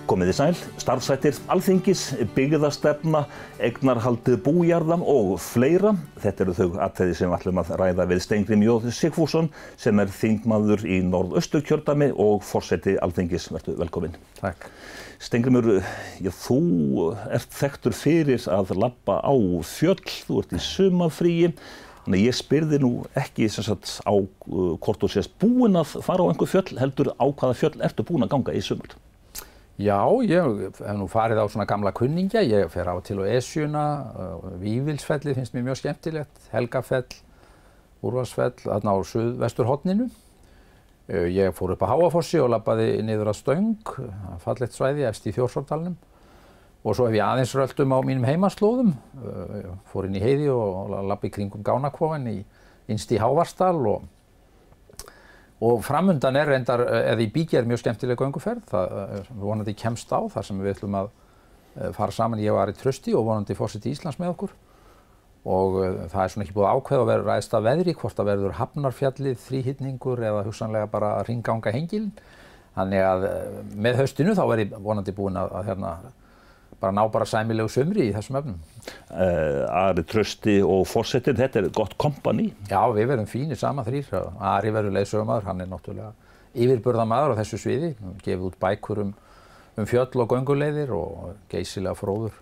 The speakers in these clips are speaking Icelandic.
Komið þið sæl, starfshættir Alþingis, byggðastefna, eignarhald bújarða og fleira. Þetta eru þau atriði sem við ætlum að ræða við Steingrím J. Sigfússon sem þingmaður í Norðausturkjördæmi og forseti Alþingis. Vertu velkominn. Takk. Steingrímur, þú ert þekktur fyrir að labba á fjöll, þú ert í sumarfríi. Þannig ég spyrði nú ekki á hvort þú sést búinn að fara á einhver fjöll, heldur á hvaða fjöll ertu búinn að ganga í sumar? Já, ég hef nú farið á svona gamla kunningja, ég fer á til á Esjuna, Vífilsfellið finnst mér mjög skemmtilegt, Helgafell, Úrvalsfell, þarna á suðvesturhorninu. Ég fór upp á Háafossi og labbaði niður að Stöng, fallegt svæði efst í Þjórsárdalnum. Og svo hef ég aðeins röltum á mínum heimaslóðum, fór inn í heiði og labba í kringum Gánakvogan innst í Hávarsdal og framundan reyndar, eða í Bígerð mjög skemmtileg gönguferð, það vonandi kemst á þar sem við ætlum að fara saman, ég og Ari Trausti og vonandi forseti Íslands með okkur. Og það svona ekki búið ákveð að vera ræðst af veðri, hvort það verður Hafnarfjallið, þríhyrningur eða hugsanlega bara hringganga hengilinn. Þannig að með haustinu þá ég vonandi búinn að bara ná sæmilegu sumri í þessum efnum. Ari Trausti og forsetinn, þetta gott kompani. Já, við verðum fínir saman þrír. Ari verður leiðsögumaður, hann náttúrulega yfirburðamaður á þessu sviði, gefið út bækur um fjöll og gönguleiðir og geysilega fróður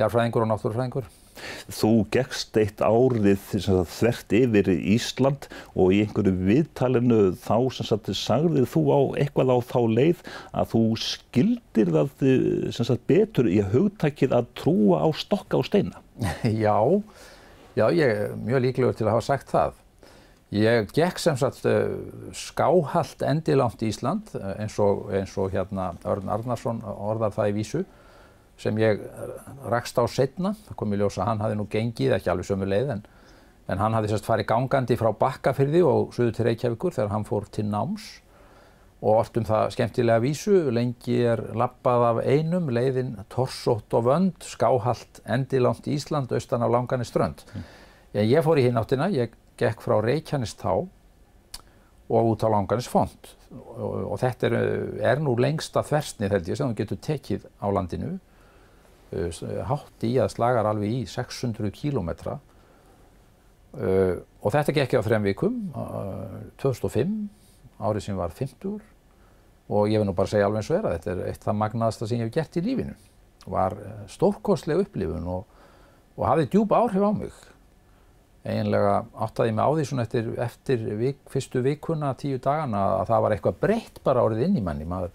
jarðfræðingur og náttúrufræðingur. Þú gekkst eitt árið þvert yfir Ísland og í einhverju viðtalinu þá sagðir þú á eitthvað á þá leið að þú skildir það betur í hugtakið að trúa á stokka og steina. Já, ég er mjög líklegur til að hafa sagt það. Ég gekk skáhallt endilangt í Ísland eins og Örn Arnarsson orðar það í vísu sem ég rakst á seinna. Það kom í ljós að hann hafði nú gengið, ekki alveg sömu leið, en hann hafði farið gangandi frá Bakkafirði og suður til Reykjavíkur þegar hann fór til náms og ort það skemmtilega vísu. Lengi labbað af einum, leiðin torsótt og vönd, skáhallt endilangt í Ísland, austan af Langanesströnd. Ég fór í hinn áttina, ég gekk frá Reykjanestá og út á Langanesfont og þetta nú lengsta þversnið held ég sem þú getur tekið á landinu. Hátt í að slagar alveg í 600 kílómetra og þetta gekk ég á 3 vikum, 2005, árið sem var 50 og ég vil nú bara segja alveg eins og að þetta eitt það magnaðasta sem ég hef gert í lífinu. Var stórkostleg upplifun og hafði djúp áhrif á mig. Eiginlega áttaði ég mig á því svona eftir fyrstu vikuna, 10 dagana að það var eitthvað breytt bara orðið inn í manni. Maður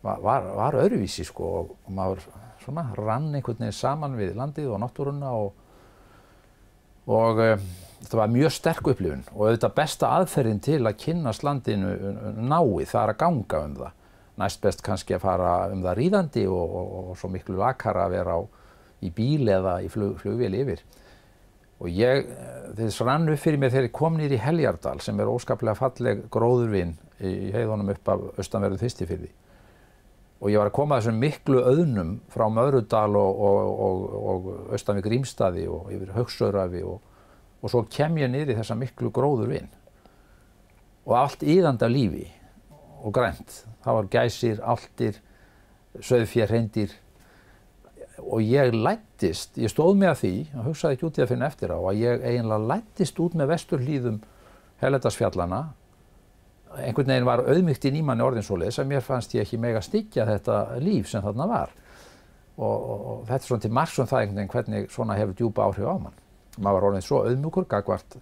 var öðruvísi og maður rann einhvern veginn saman við landið og náttúruna og þetta var mjög sterk upplifun og auðvitað besta aðferðin til að kynnast landinu náið, það að ganga það. Næst best kannski að fara það ríðandi og svo miklu lakara að vera í bíl eða í flugvél yfir. Og þess rann upp fyrir mér þegar ég kom niður í Heljardal sem óskaplega falleg gróðurvin í heiðunum upp af austanverðu Þistilfirði. Og ég var að koma þessum miklu auðnum frá Möðrudal og austan við Grímsstaði og yfir Hauksörafi og svo kem ég niður í þessa miklu gróðurvin. Og allt iðandi af lífi og grænt. Það var gæsir, álftir, sauðfé, hreindýr. Og ég stóð mig að því, og hugsaði ekki út í það fyrir eftir á, að ég eiginlega læddist út með vesturhlíðum Hellisfjallanna. Einhvern veginn var auðmýktin í manni orðin svoleiðis að mér fannst ég ekki mega styggja þetta líf sem þarna var. Og þetta svona til marks það einhvern veginn hvernig svona hefur djúpa áhrif á mann. Maður var orðin svo auðmjúkur gagnvart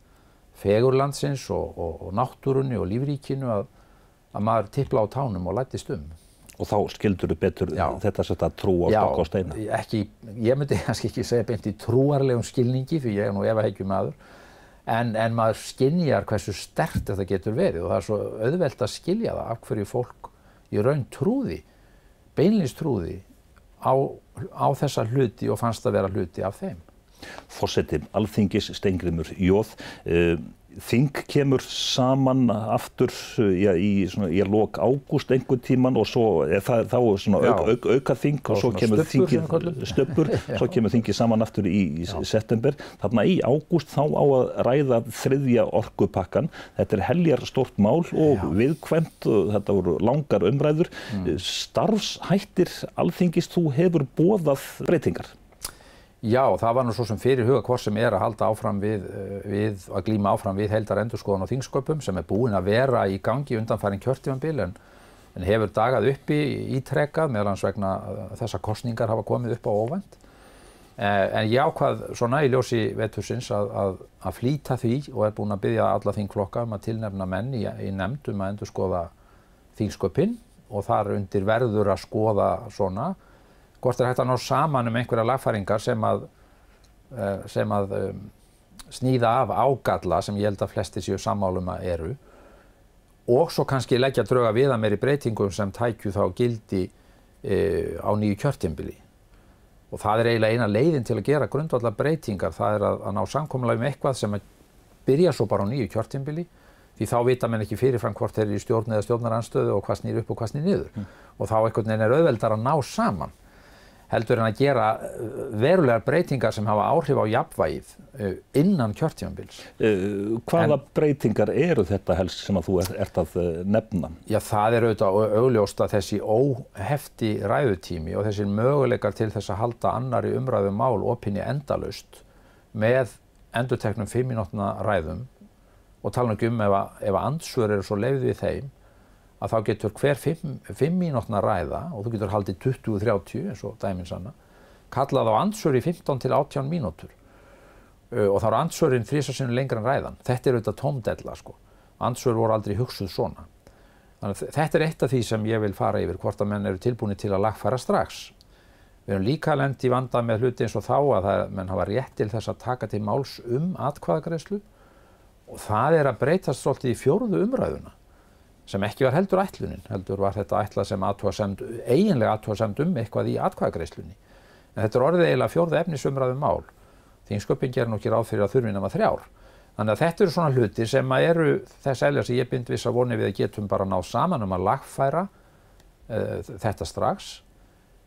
fegurlandsins og náttúrunni og lífríkinu að maður tipla á tánum og læddist Og þá skildur betur þetta trú á stokka og steina? Ég myndi kannski ekki segja beint í trúarlegum skilningi því ég nú efahyggjumaður. En maður skynjar hversu sterkt þetta getur verið og það svo auðvelt að skilja það af hverju fólk í raun beinlínis trúði á þessa hluti og fannst að vera hluti af þeim. Forseti Alþingis Steingrímur J. þing kemur saman aftur í lok ágúst einhvern tíman og svo þá svona auka þing og svo kemur þingið stubbur, svo kemur þingið saman aftur í september. Þarna í ágúst þá á að ræða 3. orkupakkan. Þetta heljar stórt mál og viðkvæmt, þetta voru langar umræður. Starfshættir Alþingis, þú hefur boðað breytingar. Já, það var nú svo sem fyrir huga hvort sem að halda áfram við að glíma áfram við heildarendurskoðun á þingsköpum sem búin að vera í gangi undanfarin kjörtímabil en hefur dagað uppi ítrekað meðal annars vegna þessar kosningar hafa komið upp á óvænt. En ég ákvað svona í ljósi vetursins að flýta því og búin að biðja alla þingflokka að tilnefna menn í nefnd að endurskoða þingsköpin og þar undir verður að skoða svona hvort hægt að ná saman einhverja lagfæringar sem að sníða af ágalla sem ég held að flestir séu sammála að eru og svo kannski leggja drög að viðameiri breytingum sem tækju þá gildi á nýju kjörtímabili. Og það eiginlega eina leiðin til að gera grundvallar breytingar, það að ná samkomulagi eitthvað sem byrja svo bara á nýju kjörtímabili því þá vita menn ekki fyrirfram hvort þeir eru í stjórn eða stjórnarandstöðu og hvað snýr upp og hvað snýr niður. Og þá einhvern veginn auðveldar að ná saman. Heldur en að gera verulegar breytingar sem hafa áhrif á jafnvægið innan kjörtímabils. Hvaða breytingar eru þetta helst sem að þú ert að nefna? Já, það auðvitað augljóst að þessi óhefti ræðutími og þessir möguleikar til þess að halda annarri umræðu mál opinni endalaust með endurteknum 5 mínútna ræðum og tala ekki ef andsvör eru svo leyfð við þeim að þá getur hver 5 mínútna ræða og þú getur haldið 20-30 eins og dæmin sanna, kallað á andsvör í 15 til 18 mínútur og þá andsvörin 3 sinnum lengra en ræðan. Þetta auðvitað tómdella sko. Andsvör voru aldrei hugsuð svona. Þannig að þetta eitt af því sem ég vil fara yfir hvort að menn eru tilbúnir til að lagfæra strax. Við erum líka lent í vanda með hluti eins og þá að menn hafa rétt til þess að taka til máls atkvæðagreiðslu og það að breytast svolítið í 4. umræðuna. Sem ekki var heldur ætlunin, heldur var þetta ætlað sem eiginlega athugasemd eitthvað í atkvæðagreiðslunni. En þetta orðið eiginlega 4. efnisumræðu mál. Þingsköpin gerir nú ekki ráð fyrir að þurfi nema 3. Þannig að þetta eru svona hlutir sem eru þess eðlis að ég bind vissa vonir við að getum bara náð saman að lagfæra þetta strax.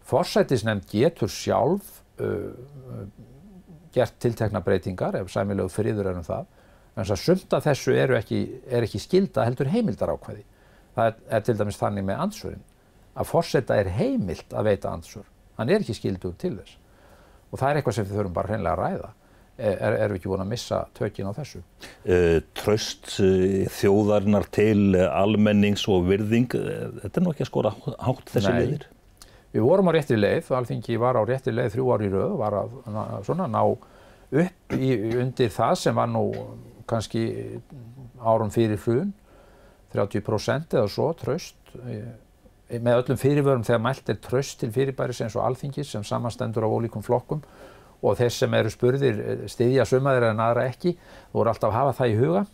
Forsætisnefnd getur sjálf gert tiltekna breytingar ef sæmilegur friður um það. En sumt af þessu er ekki skylda heldur heimildarákvæði. Það til dæmis þannig með andsvörin. Að forseta heimilt að veita andsvör. Hann ekki skyldugur til þess. Og það eitthvað sem við þurfum bara hreinlega að ræða. Erum við ekki búin að missa tökin á þessu? Traust þjóðarinnar til almennings og virðing, þetta nú ekki að skora hátt þessi leiðir? Við vorum á réttri leið, Alþingi var á réttri leið 3 ár í röð, var að ná upp undir það sem var nú kannski árum fyrir hrun, 30% eða svo traust, með öllum fyrirvörum þegar mælt traust til fyrirbæris eins og Alþingis sem samanstendur af ólíkum flokkum og þeir sem eru spurðir styðja suma þeirra en aðra ekki, þú voru alltaf að hafa það í huga,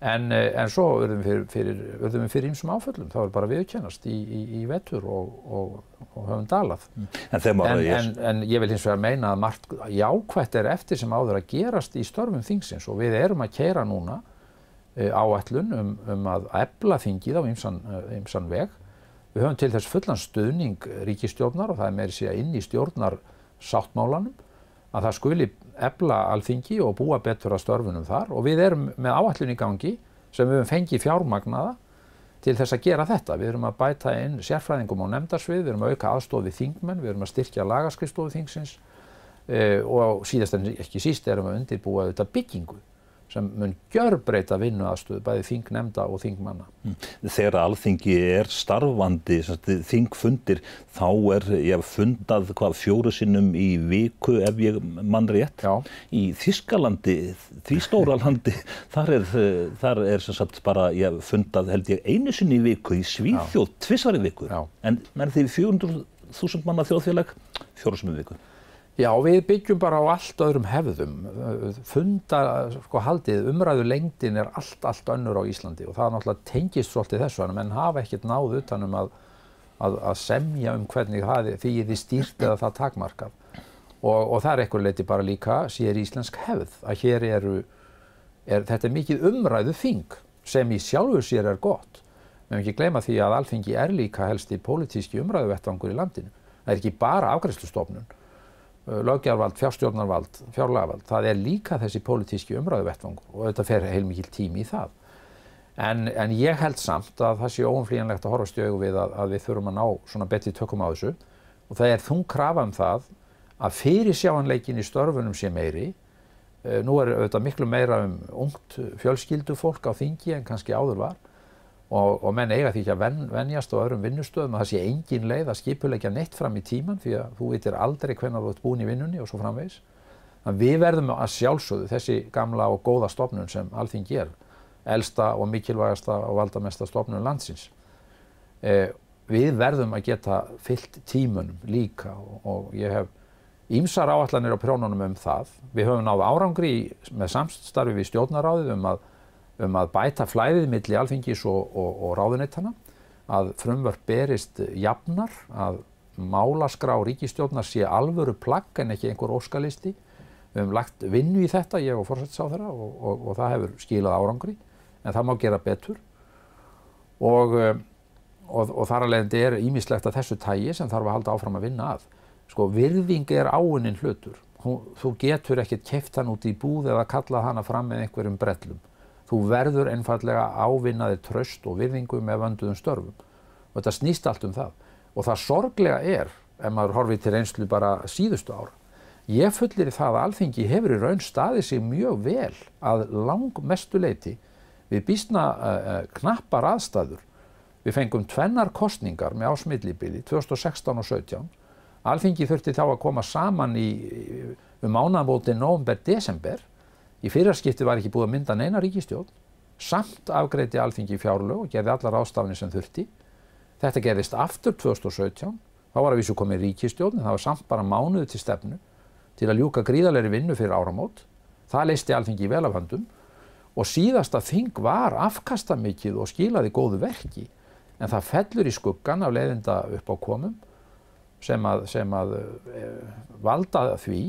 en svo urðum við fyrir ýmsum áföllum, það var bara viðurkennast í vetur og höfum dalað. En ég vil hins vegar meina að margt jákvætt eftir sem áður að gerast í störfum þingsins og við erum að keyra núna áætlun að efla þingið á ýmsan veg. Við höfum til þess fullan stuðning ríkisstjórnar og það meira að segja inn í stjórnarsáttmálanum að það skuli efla Alþingi og búa betur að störfunum þar og við erum með áætlun í gangi sem við höfum fengið fjármagnaða til þess að gera þetta. Við erum að bæta inn sérfræðingum á nefndasvið, við erum að auka aðstoð við þingmenn, við erum að styrkja lagaskrifstofu þingsins og síðast en ekki síst erum við að undirbúa þetta byggingu sem mun gjörbreyta vinnuaðstöðu bæði þingnefnda og þingmanna. Þegar Alþingi starfandi, þingfundir, þá ég fundað 4 sinnum í viku ef ég mann rétt. Já. Í Þýskalandi, því stóra landi, þar bara ég fundað held ég 1 sinni í viku, í Svíþjóð 2 í viku. Já. En því 400.000 manna þjóðfélag 4 sinnum í viku. Já, við byggjum bara á allt öðrum hefðum. Haldið, umræðulengdin allt önnur á Íslandi og það náttúrulega tengist svolítið þessu, en menn hafa ekkert náð utan að semja hvernig því stýrt eða það takmarkað. Og það einhverju leyti bara líka sér íslensk hefð, að hér þetta mikið umræðu þing sem í sjálfu sér gott. Við ekki gleyma því að Alþingi líka helsti pólitíski umræðuvettvangur í landinu. Það ekki bara afgreiðslustofnun, löggjafarvald, fjárstjórnarvald, fjárlagavald. Það líka þessi pólitíski umræðuvettvangur og þetta fer heilmikil tími í það. En ég held samt að það sé óumflýjanlegt að horfast í augu við að við þurfum að ná svona betri tökum á þessu og það þung krafa það að fyrirsjáanleikin í störfunum sé meiri. Nú auðvitað miklu meira ungt fjölskyldufólk á þingi en kannski áður var og menn eiga því ekki að venjast á öðrum vinnustöðum að það sé engin leið að skipuleggja neitt fram í tíman því að þú vitir aldrei hvenær þú ert búin í vinnunni og svo framvegis. Þannig við verðum að sjálfsögðu þessi gamla og góða stofnun sem Alþingi elsta og mikilvægasta og valdamesta stofnun landsins. Við verðum að geta fyllt tímunum líka og ég hef ýmsar áætlanir á prjónunum það. Við höfum náð árangri með samstarfi við stjórnarráðið að bæta flæðið milli Alþingis og ráðuneytanna, að frumvörp berist jafnar, að málaskrá ríkisstjórnar sé alvöru plagg en ekki einhver óskalisti. Við höfum lagt vinnu í þetta, ég og forsætisráðherra og það hefur skilað árangri, en það má gera betur. Og þar af leiðandi ýmislegt af þessu tagi sem þarf að halda áfram að vinna að. Sko, virðing áunninn hlutur. Þú getur ekkert keypt hann út í búð eða kallað hana fram með einhverjum brellum. Þú verður einfaldlega ávinna þér traust og virðingu með vönduðum störfum. Og þetta snýst allt það. Og það sorglega ef maður horfir til reynslu bara síðustu ára. Ég fullyri það að Alþingi hefur í raun staðið sig mjög vel að langmestu leyti við býsna knappar aðstæður. Við fengum 2 kosningar með ársmillibili 2016 og 2017. Alþingi þurfti þá að koma saman mánaðamótin nóvember-desember. Í fyrra skipti var ekki búið að mynda neina ríkisstjórn. Samt afgreiddi Alþingi fjárlög og gerði allar ráðstafanir sem þurfti. Þetta gerðist aftur 2017. Þá var að vísu komið ríkisstjórn, en það var samt bara mánuður til stefnu til að ljúka gríðarlegri vinnu fyrir áramót. Það leysti Alþingi vel af höndum og síðasta þing var afkastamikið og skilaði góðu verki. En það fellur í skuggan af leiðinda uppákomum sem að valda því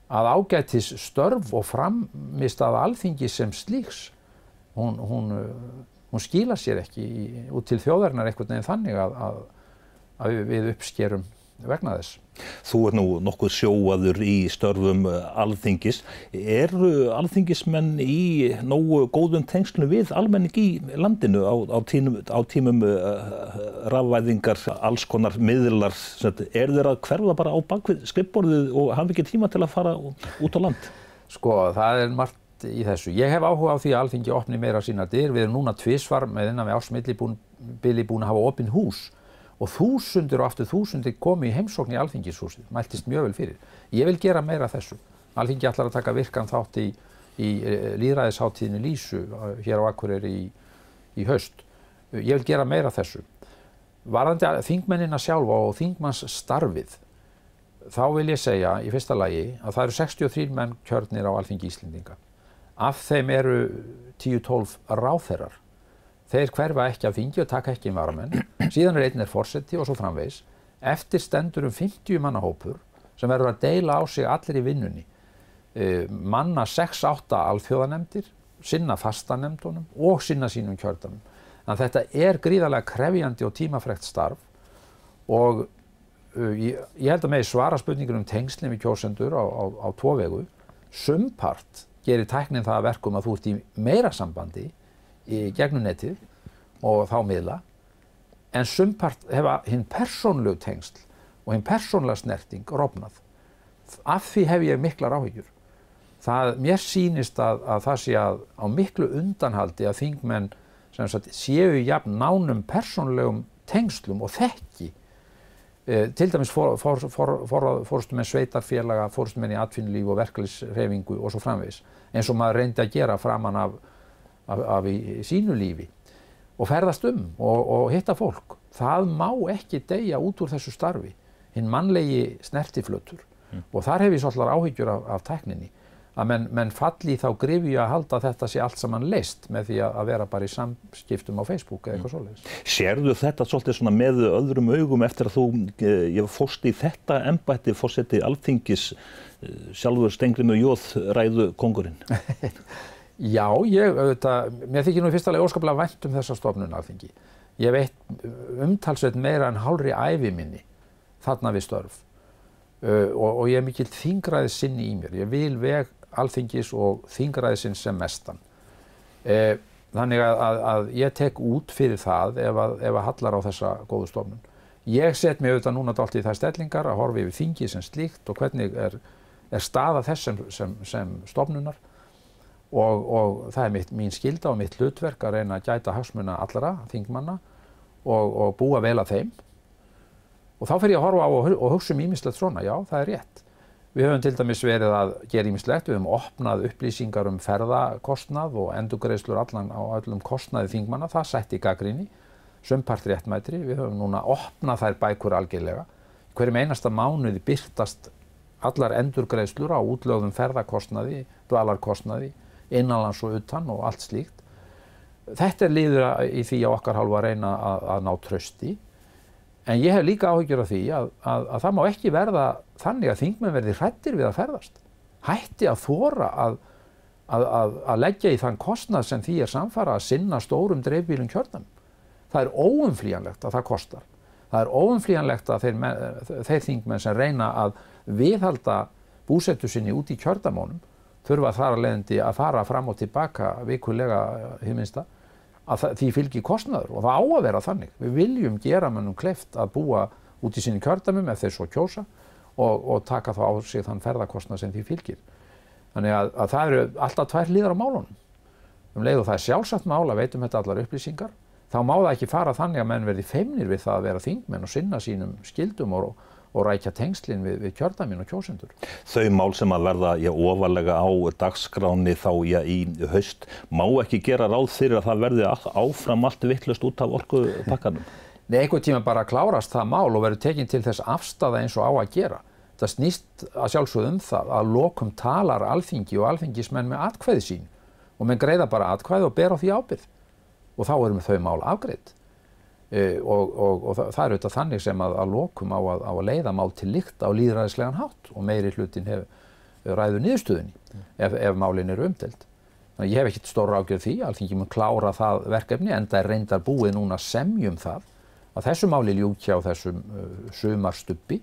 að ágætis störf og frammistaða Alþingis sem slíks, hún skilar sér ekki út til þjóðarinnar einhvern veginn þannig að við uppskerum vegna þess. Þú nú nokkuð sjóaður í störfum Alþingis. Eru alþingismenn í nógu góðum tengslum við almenning í landinu á tímum rafvæðingar, alls konar miðlar? Þeir að hverfa bara á bakvið skrifborðið og hafa ekki tíma til að fara út á land? Sko, það margt í þessu. Ég hef áhuga á því að Alþingi opni meira sínar dyr. Við erum núna tvisvar með innan við ársmillibili búin að hafa opin hús. Og þúsundir og aftur þúsundir komu í heimsókn í Alþingishúsið, mæltist mjög vel fyrir. Ég vil gera meira af þessu. Alþingi ætlar að taka virkan þátt í lýðræðishátíðinni Lísu hér á Akureyri í haust. Ég vil gera meira af þessu. Varðandi þingmennina sjálfa og þingmannsstarfið, þá vil ég segja í fyrsta lagi að það eru 63 menn kjörnir á Alþingi Íslendinga. Af þeim eru 10-12 ráðherrar. Þeir hverfa ekki af þingi og taka ekki varamenn. Síðan einn forseti og svo framvegis. Eftir stendur 50 manna hópur sem verður að deila á sig allir í vinnunni. Manna 6-8 alþjóðanefndir, sinna fastanefndunum og sinna sínum kjördæmum. Þannig að þetta gríðarlega krefjandi og tímafrekt starf og ég held að megi svara spurningur tengslin við kjósendur á 2 vegu. Sumpart gerir tæknin það að verkum að þú ert í meira sambandi í gegnum netið og þá miðla, en sumpart hefa hinn persónlegu tengsl og hinn persónlega snerting rofnað. Af því hef ég miklar áhyggjur. Mér sýnist að það sé að á miklu undanhaldi að þingmenn sem sagt séu jafn nánum persónlegum tengslum og þekki. Til dæmis forystumenn sveitarfélaga, forystumenn í atvinnulífi og verkalýðshreyfingu og svo framvegis, eins og maður reyndi að gera framan af í sínu lífi og ferðast og hitta fólk. Það má ekki deyja út úr þessu starfi, hinn mannlegi snertiflötur. Og þar hef ég svolítið áhyggjur af tækninni, að menn falli þá gryfju að halda að þetta sé allt saman leyst með því að vera bara í samskiptum á Facebook eða eitthvað svoleiðis. Sérðu þetta svolítið svona með öðrum augum eftir að þú fórst í þetta embætti forseti Alþingis, sjálfur Steingrímur J. ræðu kóngurinn? Já, mér þykir nú í fyrsta lagi óskaplega vænt þessa stofnun Alþingi. Ég veit umtalsvert meira en hálfri ævi minni þarna við störf og ég mikill þingræðissinni í mér. Ég vil veg Alþingis og þingræðisins sem mestan. Þannig að ég tek út fyrir það ef að hallar á þessa góðu stofnun. Ég set mig auðvitað núna dálítið í þær stellingar að horfa yfir þingið sem slíkt og hvernig er staða þess sem stofnunar og það er mín skylda og mitt hlutverk að reyna að gæta hagsmuna allra þingmanna og búa vel að þeim. Og þá fer ég að horfa á og hugsa ýmislegt svona, já, það er rétt. Við höfum til dæmis verið að gera ýmislegt, við höfum opnað upplýsingar ferðakostnað og endurgreiðslur allan á öllum kostnaði þingmanna, það sætti gagnrýni, sumpart réttmætri. Við höfum núna opnað þær bækur algjörlega. Hverjum einasta mánuði birtast allar endurgreiðslur á útlögðum ferðakostnaði, dvalarkostnaði, innanlands og utan og allt slíkt. Þetta er liður í því á okkar hálfu að reyna að ná trausti. En ég hef líka áhyggjur af því að það má ekki verða þannig að þingmenn verði hræddir við að ferðast. Hætti að þora að leggja í þann kostnað sem því er samfara að sinna stórum dreifbýlum kjördæmum. Það er óumflýjanlegt að það kostar. Það er óumflýjanlegt að þeir þingmenn sem reyna að viðhalda búsetu sinni út í kjördæmunum þurfa þar af leiðandi að fara fram og tilbaka vikulega hið minnsta, að því fylgir kostnaður og það á að vera þannig. Við viljum gera mönnum kleift að búa út í sinni kjördæmum ef þeir svo kjósa og taka þá á sig þann ferðakostnað sem því fylgir. Þannig að það eru alltaf tvær hliðar á málunum. Leið og það er sjálfsagt mál að veitum þetta allar upplýsingar, þá má það ekki fara þannig að menn verði feimnir við það að vera þingmenn og sinna sínum skyldum og rækja tengslin við kjördæmin og kjósendur. Þau mál sem að verða ofarlega á dagskráni þá í haust, má ekki gera ráð fyrir að það verði áfram allt vitlaust út af orkupakkanum? Nei, einhvern tíma bara klárast það mál og verður tekin til þess afstaða eins og á að gera. Það snýst að sjálfsögðu það að lokum talar Alþingi og alþingismenn með atkvæði sín og menn greiða bara atkvæði og bera á því ábyrgð og þá erum þau mál afgreidd. Og það er auðvitað þannig sem að lokum á að leiða mál til lykta á lýðræðislegan hátt og meiri hlutin ræður niðurstöðunni ef málin eru umdeild. Þannig ég hef ekkert stóra ágjörð því, Alþingi mun klára það verkefni enda er reyndar búið núna semjum það að þessu máli ljúki á þessum sumarstubbi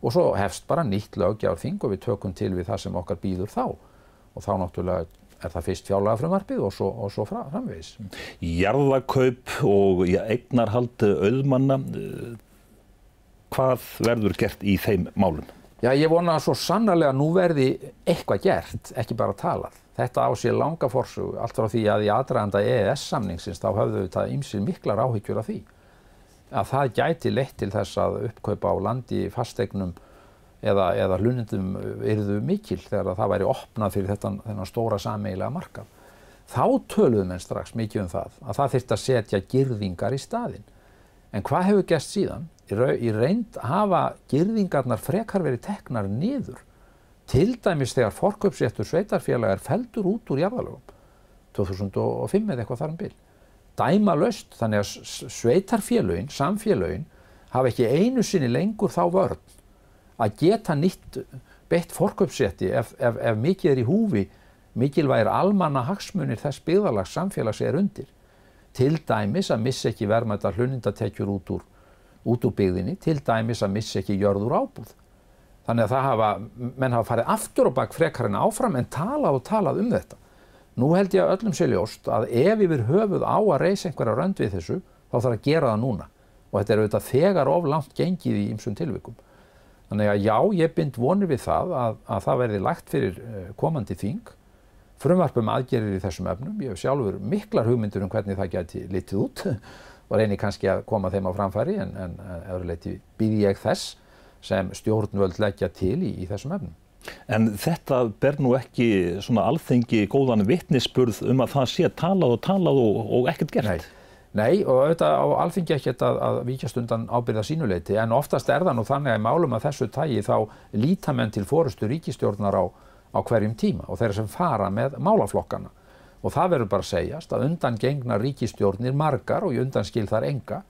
og svo hefst bara nýtt löggjafarþing og við tökum til við það sem okkar býður þá og þá náttúrulega er það fyrst fjárlagafrumvarpið og svo framvegis. Jarðakaup og eignarhald auðmanna, hvað verður gert í þeim málum? Já, ég vona að svo sannarlega nú verði eitthvað gert, ekki bara talað. Þetta á sér langa forsögu, allt frá því að í aðdraganda EES-samningsins þá höfðu þetta ýmsir miklar áhyggjur af því. Að það gæti leitt til þess að uppkaupa á landi, fasteignum eða hlunindum yrðu mikil þegar það væri opnað fyrir þennan stóra sameiginlega markað. Þá töluðu menn strax mikið það að það þyrfti að setja girðingar í staðinn. En hvað hefur gerst síðan? Í reynd hafa girðingarnar frekar verið teknar niður. Til dæmis þegar forkaupsréttur sveitarfélaga er felldur út úr jarðalögum 2005 eða eitthvað þar bil. Dæmalaust, þannig að sveitarfélögin, samfélögin hafa ekki einu sinni lengur þá vörn að geta nýtt beitt forkaupsrétti ef mikið er í húfi, mikilvægir almanna hagsmunir þess byggðarlags samfélags er undir. Til dæmis að missa ekki verðmætar hlunnindtekjur út úr byggðinni, til dæmis að missa ekki jörð úr ábúð. Þannig að menn hafa farið aftur á bak frekar en áfram en talað um þetta. Nú held ég að öllum sé ljóst að ef yfir höfuð á að reisa einhverja rönd við þessu, þá þarf að gera það núna. Og þetta er auðvitað þegar of langt gengið í ýmsum tilvikum. Þannig að já, ég bind vonir við það að það verði lagt fyrir komandi þing, frumvarp aðgerðir í þessum efnum. Ég hef sjálfur miklar hugmyndir hvernig það gæti litið út og reyni kannski að koma þeim á framfæri en öðru leyti býð ég þess sem stjórnvöld leggja til í þessum efnum. En þetta ber nú ekki svona Alþingi góðan vitnisburð að það sé talað og ekkert gert? Nei, og auðvitað á Alþingi ekkert að víkjast undan ábyrgða sínuleyti, en oftast er það nú þannig að í málum að þessu tagi þá líta menn til forystu ríkisstjórnar á hverjum tíma og þeirra sem fara með málaflokkana. Og það verður bara að segjast að undangengna ríkisstjórnir margar og í undanskil þar enga,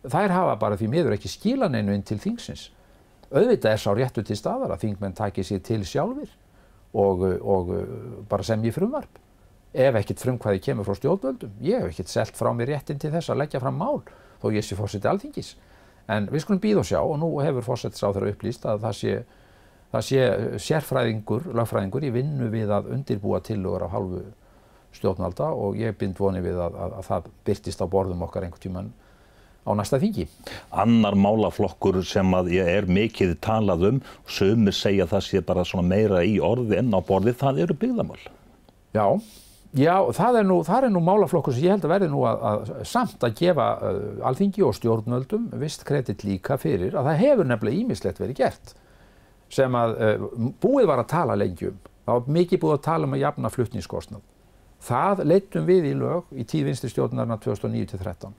þær hafa bara því miður ekki skilað neinu inn til þingsins. Auðvitað er sá réttur til staðar að þingmenn taki sér til sjálfir og bara semji frumvarp. ef ekkert frumkvæði kemur frá stjórnvöldum. Ég hef ekkert selt frá mér réttinn til þess að leggja fram mál, þó ég sé forseti Alþingis. En við skulum bíða og sjá, og nú hefur forsætisráðherra upplýst að það sé sérfræðingur, lögfræðingur í vinnu við að undirbúa tillögur af hálfu stjórnvalda og ég bind vonir við að það birtist á borðum okkar einhvern tímann á næsta þingi. Annar málaflokkur sem að ég mikið talað sumir segja það sé bara svona meira í orði en á borði, það eru byggðamál. Já, það er nú málaflokkur sem ég held að verði nú að samt að gefa Alþingi og stjórnvöldum visst kredit líka fyrir að það hefur nefnilega ýmislegt verið gert sem að búið var að tala lengi það var mikið búið að tala að jafna flutningskostnað. Það leiddum við í lög í tíð vinstri stjórnarinnar 2009-13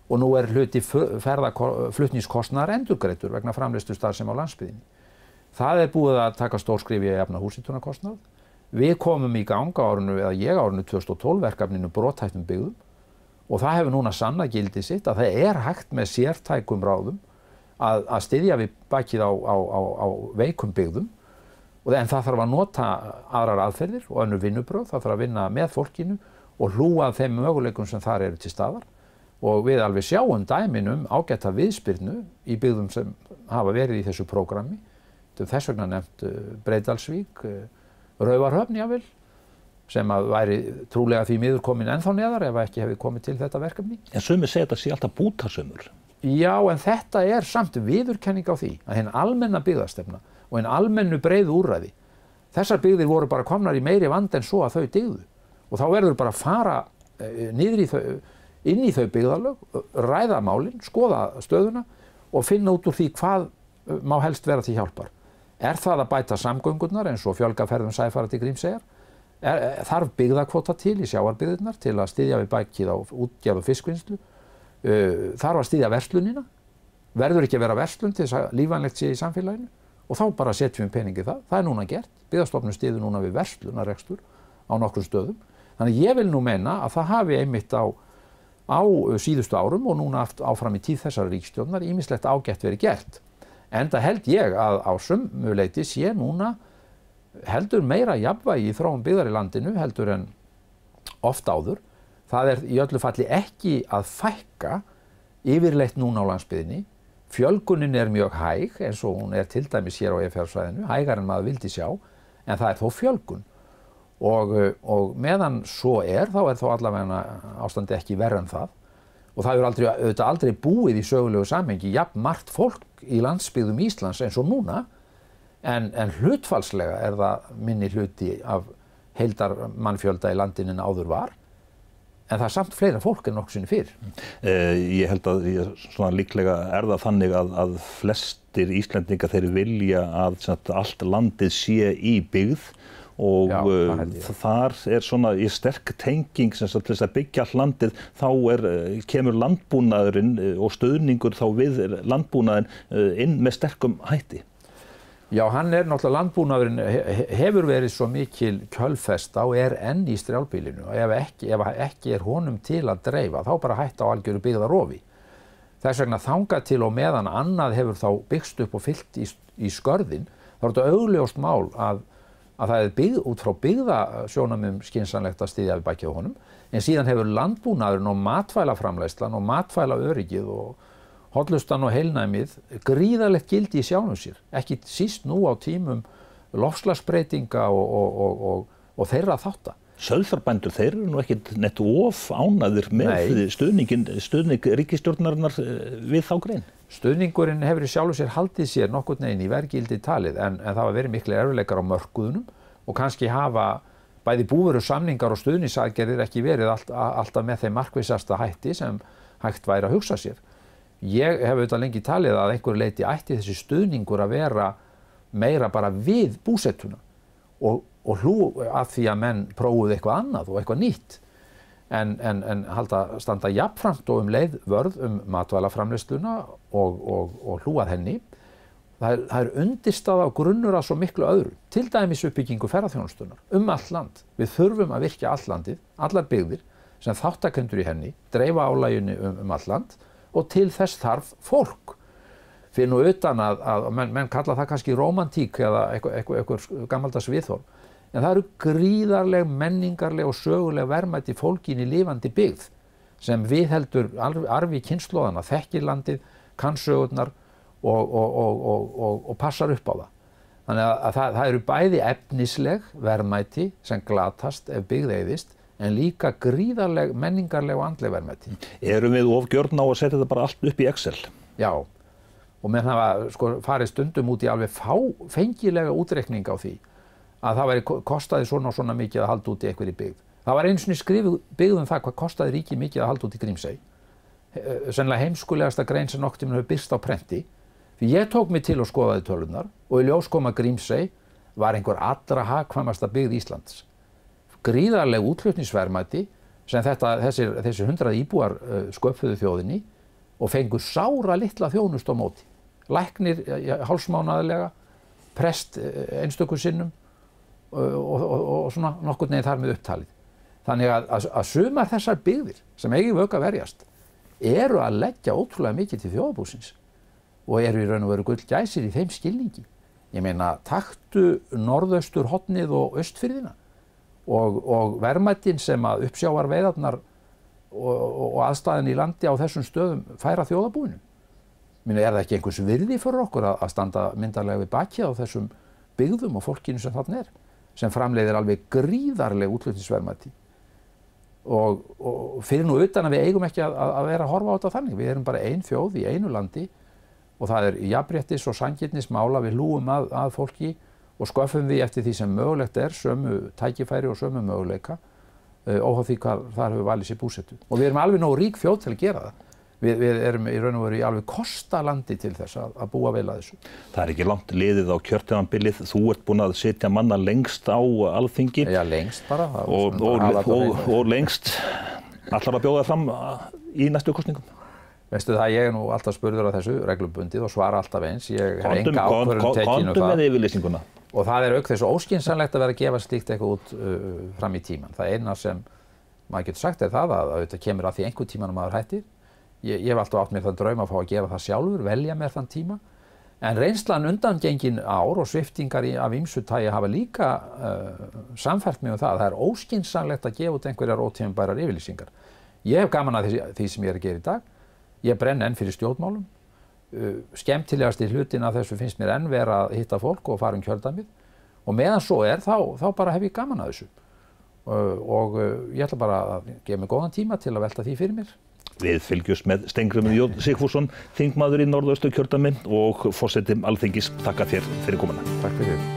og nú hluti flutningskostnaðar endurgreiddur vegna framleiðslu starfsemi á landsbyggðinni. Það búið að taka stórskrifi að jafna húshitunarkostnað. Við komum í gang árinu 2012 verkefninu brothættum byggðum og það hefur núna sannað gildi sitt að það er hægt með sértækum ráðum að styðja við bakið á veikum byggðum en það þarf að nota aðrar aðferðir og önnur vinnubrögð, það þarf að vinna með fólkinu og hlúa að þeim möguleikum sem þar eru til staðar og við alveg sjáum dæmin ágæta viðspyrnu í byggðum sem hafa verið í þessu prógrammi. Þess vegna nefnt Breiðdalsvík, Raufarhöfn jafnvel, sem að væri trúlega því miður komin ennþá neðar ef ekki hefði komið til þetta verkefni. En sumir segja þetta sé alltaf bútasaumur. Já, en þetta samt viðurkenning á því að hinn almenna byggðastefna og hinn almennu breiðu úrræði. Þessar byggðir voru bara komnar í meiri vand en svo að þau dygðu. Og þá verður bara að fara inn í þau byggðarlög, ræða málin, skoða stöðuna og finna út úr því hvað má helst vera til hjálpar. Það að bæta samgöngurnar eins og fjölga ferðum Sæfara til Grímseyjar? Þarf byggðakvóta til í sjávarbyggðirnar til að styðja við bakið á útgerð og fiskvinnslu? Þarf að styðja verslunina? Verður ekki að vera verslun til þess að lífvænlegt sé í samfélaginu? Og þá bara setjum við pening í það. Það núna gert. Byggðastofnun styður núna við verslunarrekstur á nokkrum stöðum. Þannig ég vil nú meina að það hafi einmitt á síðustu árum og núna áfram í tíð þessara ríkisstjórnar ýmislegt ágætt verið gert. Enda held ég að á sumuleyti sé núna heldur meira jafnvægi í þróun byggðar í landinu heldur en oft áður. Það í öllu falli ekki að fækka yfirleitt núna á landsbyggðinni. Fjölgunin mjög hæg eins og hún til dæmis hér á Eyjafjarðarsvæðinu, hægar en maður vildi sjá, en það þó fjölgun. Og meðan svo þá þó allavega ástandi ekki verra en það. Og það hefur aldrei búið í sögulegu samhengi jafn margt fólk í landsbyggðum Íslands eins og núna, en hlutfallslega það minni hluti af heildarmannfjölda í landinu en áður var, en það samt fleira fólk en nokkuð sinni fyrr. Ég held að svona líklega það þannig að flestir Íslendingar þeir vilja að allt landið sé í byggð og þar svona í sterk tenging til þess að byggja allt landið, þá kemur landbúnaðurinn og stuðningur þá við landbúnaðinn inn með sterkum hætti. Já, hann náttúrulega landbúnaðurinn hefur verið svo mikil kjölfesta og enn í strjálbýlinu og ef ekki honum til að dreifa, þá bara hætta á algjöru byggðarofi. Þess vegna þangað til og meðan annað hefur þá byggst upp og fyllt í skörðin, þá þetta augljóst mál að það út frá byggðasjónarmiðum skynsamlegt að styðja við bakið á honum, en síðan hefur landbúnaðurinn og matvælaframleiðslan og matvælaöryggið og hollustan og heilnæmið gríðarlegt gildi í sjálfum sér, ekki síst nú á tímum loftslagsbreytinga og þeirra þátta. Sauðfjárbændur, þeir nú ekkert neitt of ánægðir með stuðning ríkisstjórnarinnar við þá grein. Stuðningurinn hefur í sjálfu sér haldið sér nokkurn veginn í verðgildi talið en það hafa verið miklir erfiðleikar á mörkuðunum og kannski hafa bæði búvörusamningar og stuðningsaðgerðir ekki verið alltaf með þeim markvissasta hætti sem hægt væri að hugsa sér. Ég hef lengi talið að einhverju leyti ætti þessi stuðningur að vera meira bara við búsettuna og hlú að því að menn prófuðu eitthvað annað og eitthvað nýtt en standa jafnframt og leið vörð matvælaframleiðsluna og hlú að henni. Það undirstaða og grunnur að svo miklu öðru, til dæmis uppbyggingu ferðaþjónustunnar allt land. Við þurfum að virkja allt landið, allar byggðir sem þáttakendur í henni, dreifa álaginu allt land og til þess þarf fólk. Fyrir nú utan að menn kalla það kannski rómantík eða eitthvað gamaldags viðhorf. en það eru gríðarleg, menningarleg og söguleg verðmæti fólgin í lifandi byggð sem viðheldur arfi kynslóðanna, þekkir landið, kann sögurnar og passar upp á það. Þannig að það eru bæði efnisleg verðmæti sem glatast ef byggð eyðist, en líka gríðarleg, menningarleg og andleg verðmæti. Erum við of gjörn á að setja þetta bara allt upp í Excel? Já, og menn hafa farið stundum út í alveg fengilega útreikning á því að það kostaði svona og svona mikið að halda út í einhverri byggð. Það var einu sinni skrifuð byggð það hvað kostaði ríkið mikið að halda út í Grímsey. Sennilega heimskulegasta grein sem nokkuð tímann hefur birst á prenti. Því ég tók mig til og skoðaði tölurnar og í ljós kom að Grímsey var einhver allra hagkvæmasta byggð Íslands. Gríðarleg útflutningsverðmæti sem þessir 100 íbúar sköpuðu þjóðinni og fengu sára litla þjónustu á móti. Læknir hálfsmánaðarlega, prest einstöku sinnum og svona nokkurn veginn þar með upptalið. Þannig að sumar þessar byggðir sem eigi vök að verjast eru að leggja ótrúlega mikið til þjóðarbúsins og eru í raun og veru gullgæsir í þeim skilningi. Ég meina, taktu norðaustur hornið og austfirðina og verðmætin sem að uppsjávarveiðarnar og aðstæðan í landi á þessum stöðum færa þjóðarbúinu. Er það ekki einhvers virði fyrir okkur að standa myndarlega við bakið á þessum byggðum og fólkinu sem þarna sem framleiðir alveg gríðarleg útflutningsverðmæti og fyrir nú utan að við eigum ekki að vera að horfa á þetta þannig. Við erum bara ein þjóð í einu landi og það jafnréttis og sanngirnismál að við hlúum að fólki og sköffum því eftir því sem mögulegt sömu tækifæri og sömu möguleika óháð því hvað þar hefur valið sér búsetu. Og við erum alveg nógu rík þjóð til að gera það. Við erum í raun og veru í alveg kostalandi til þess að búa vel að þessu. Það ekki langt liðið á kjörtímabilið. Þú ert búin að setja manna lengst á Alþingi. Já, lengst bara. Og lengst. Ætlar að bjóða fram í næstu kosningum? Veistu það, ég nú alltaf spurður að þessu reglubundið og svara alltaf eins. Ég hef enga ákvörðun tekin um það. Komdu með yfirlýsinguna. Og það auk þess óskynsamlegt að vera að gefa slíkt eitthvað út fram í tíman. Það eina sem maður getur sagt það að þetta kemur að því einhver tíman maður hættir. Ég hef alltaf átt mér þann draum að fá að gera það sjálfur, velja mér þann tíma. En reynslan undangengin ár og sviptingar af ýmsu tagi hafa líka samfært mig það. Það óskynsamlegt að gefa út einhverjar ótímabærar yfirlýsingar. Ég hef gaman að því sem ég er að gera í dag. Ég brenn enn fyrir stjórnmálum. Skemmtilegasti hlutin af þessu finnst mér enn vera að hitta fólk og fara kjördæmið. Og meðan svo þá bara hef ég gaman að þessu. Og ég ætla bara að gefa mig góðan tíma til að velta því fyrir mér. Við fylgjumst með Steingrímur J. Sigfússon, þingmaður í Norðausturkjördæmi og forseti Alþingis. Þakka þér fyrir komuna. Takk fyrir.